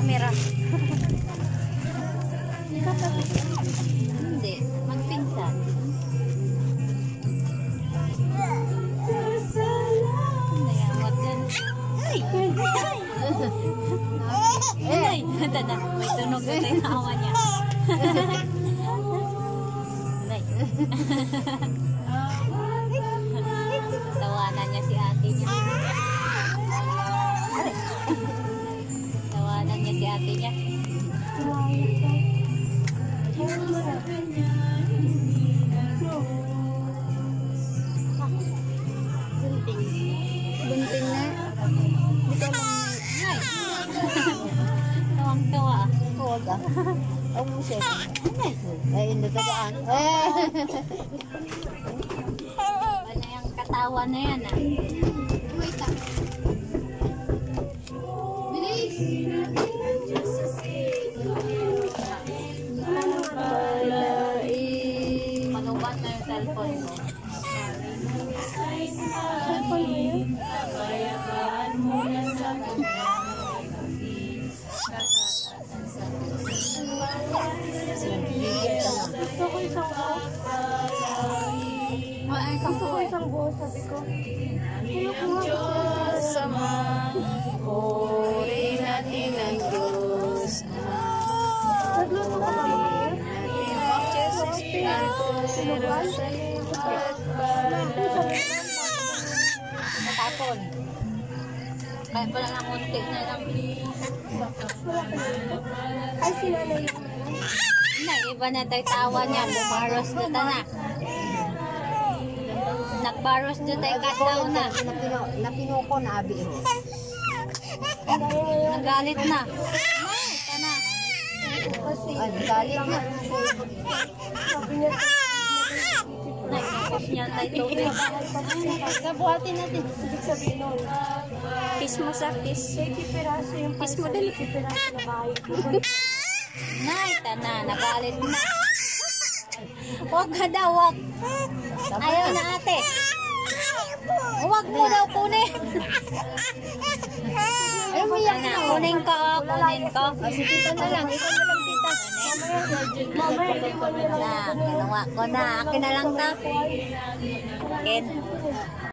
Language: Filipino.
camera. Hindi, magpinsan. Nayawat yan. Ay! Ay! Tada, may tunog na tayo sa awa niya. Ay! Tawanan niya si ate niya. Tawanan niya si ate niya. Bunting na. Hindi ka tawang-tawa. Huwag ah. Huwag mo siya. Ay, hindi ka daan. Wala yung katawa na yan ah. Wait ah. Bilis! Manubat na yung cellphone mo. Cellphone mo yun? Gusto ko isang buo. Gusto ko isang buo, sabi ko. Puri natin ang Diyos. Nagluto ka ba ngayon? Matapon. Kaya pala nga munti na lang. Ay, sila na yun. Iba na tayo tawa niya. Bumaros na ta na. Nagbaros na tayo kataw na. Napinuko na abi mo. Nagalit na. Ito na. Ay, galit na. Sabi niya, Naikos niya tayo tubig. buhatin natin. Ibig sabihin nun. Kiss mo sa kiss. 20 piraso yung Kiss mo dali. 20 piraso na bahay. Ito na. Nagalit na. Huwag ka daw. Huwag. Ayaw na ate. Huwag mo daw kunin. Umiyak na. Kunin ko. Kunin ko. Sige, ito na lang. Ito na lang, tita. Mamaya, Na, ginawa ko na. Akin na lang ta. Akin.